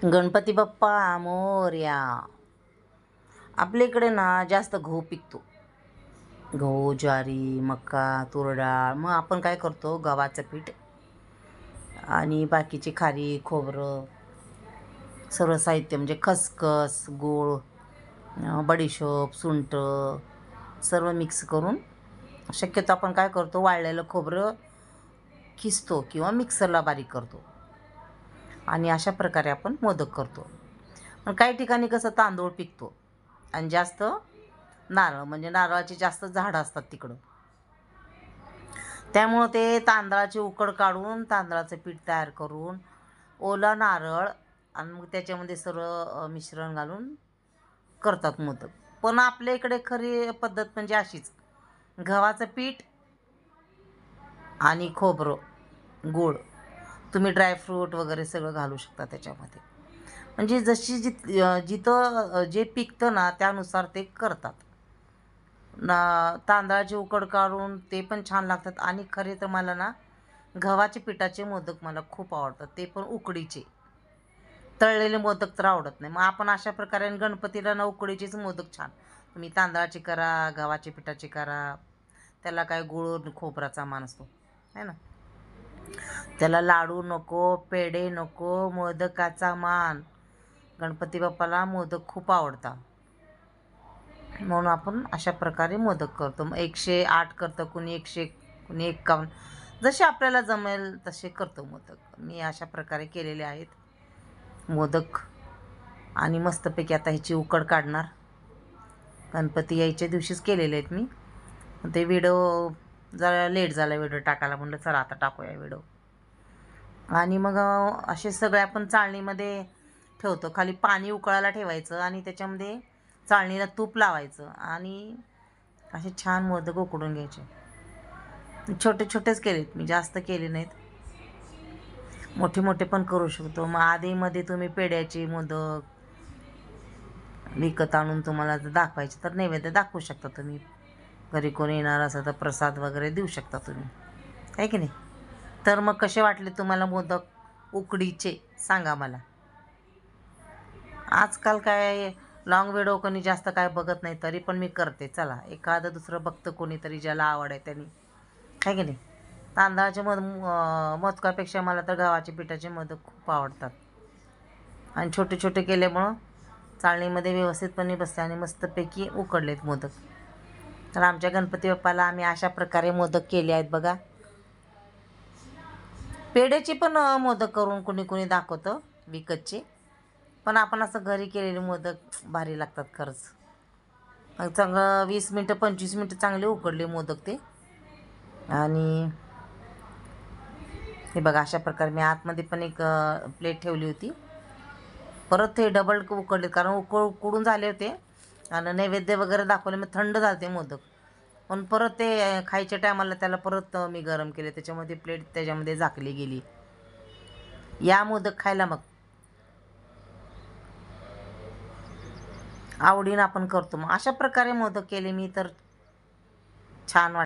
गणपती बाप्पा मोरया. आपल्या इकडे ना जास्त गहू पिकतो. गहू, ज्वारी, मका, तूर डाळ. मग आपण काय करतो, गव्हाचं पीठ आणि बाकीचे खारी, खोबरं, सर्व साहित्य म्हणजे खसखस, गूळ, बडीशोप, सुंठ सर्व मिक्स करून, शक्यतो आपण काय करतो, वाळलेलं खोबरं खिसतो किंवा मिक्सरला बारीक करतो आणि अशा प्रकारे आपण मोदक करतो. पण काही ठिकाणी कसं तांदूळ पिकतो आणि जास्त नारळ, म्हणजे नारळाची जास्त झाडं असतात तिकडं. त्यामुळं ते तांदळाची उकड काढून तांदळाचं पीठ तयार करून ओला नारळ आणि मग त्याच्यामध्ये सर्व मिश्रण घालून करतात मोदक. पण आपल्या इकडे खरी पद्धत म्हणजे अशीच, गव्हाचं पीठ आणि खोबरं, गूळ, तुम्ही ड्रायफ्रूट वगैरे सगळं घालू शकता त्याच्यामध्ये. म्हणजे जशी जिथं जे पिकतं ना त्यानुसार ते करतात. तांदळाची उकड काढून ते पण छान लागतात. आणि खरे तर मला ना गव्हाचे पिठाचे मोदक मला खूप आवडतात, ते पण उकडीचे. तळलेले मोदक तर आवडत नाही. मग आपण अशा प्रकारे गणपतीला ना उकडीचेच मोदक छान. तुम्ही तांदळाचे करा, गव्हाचे पिठाचे करा, त्याला काय गुळ खोबराचा मान असतो है ना. त्याला लाडू नको, पेढे नको, मोदकाचा मान. गणपती बाप्पाला मोदक खूप आवडतात, म्हणून आपण अशा प्रकारे मोदक करतो. मग 108 करतं, कुणी 100, कुणी 51, जसे आपल्याला जमेल तसे करतो मोदक. मी अशा प्रकारे केलेले आहेत मोदक. आणि मस्तपैकी आता ह्याची उकड काढणार. गणपती यायच्या दिवशीच केलेले आहेत मी. ते व्हिडिओ जरा लेट झाला व्हिडिओ टाकायला, म्हणलं चला आता टाकूया व्हिडिओ. आणि मग असे सगळे आपण चाळणीमध्ये ठेवतो. खाली पाणी उकळायला ठेवायचं आणि त्याच्यामध्ये चाळणीला तूप लावायचं आणि असे छान मोदक उकडून घ्यायचे. छोटे छोटेच केलेत मी, जास्त केले नाहीत. मोठे मोठे पण करू शकतो. मग आधीमध्ये तुम्ही पेढ्याचे मोदक विकत आणून तुम्हाला जर दाखवायचे तर नैवेद्य दाखवू शकता तुम्ही. घरी कोणी येणार असेल तर प्रसाद वगैरे देऊ शकता तुम्ही, आहे की नाही. तर मग कसे वाटले तुम्हाला मोदक उकडीचे सांगा मला. आजकाल काय लॉंग व्हिडिओ कोणी जास्त काय बघत नाही, तरी पण मी करते. चला, एखादं दुसरं बघतं कोणीतरी ज्याला आवड आहे त्यांनी, आहे की नाही. तांदळाचे मोदकापेक्षा मला तर गव्हाचे पिठाचे मोदक खूप आवडतात. आणि छोटे छोटे केल्यामुळं चाळणीमध्ये व्यवस्थितपणे बसते आणि मस्तपैकी उकडलेत मोदक. तर आमच्या गणपती बाप्पाला आम्ही अशा प्रकारे मोदक केले आहेत बघा. पेढ्याचे पण मोदक करून कुणी कुणी दाखवतं विकतचे, पण आपण असं घरी केलेले मोदक भारी लागतात खरंच. मग चांगलं 20 मिनटं 25 मिनटं चांगले उकडले मोदक ते. आणि हे बघा अशा प्रकारे मी आतमध्ये पण एक प्लेट ठेवली होती. परत ते डबल उकडले, कारण उकडून झाले होते आणि नैवेद्य वगैरे दाखवले, मग थंड झाले मोदक. पण परत ते खायच्या टायमाला त्याला परत मी गरम केले, त्याच्यामध्ये प्लेट त्याच्यामध्ये झाकली गेली. या मोदक खायला मग आवडीनं आपण करतो. मग अशा प्रकारे मोदक केले मी तर छान वाटतं.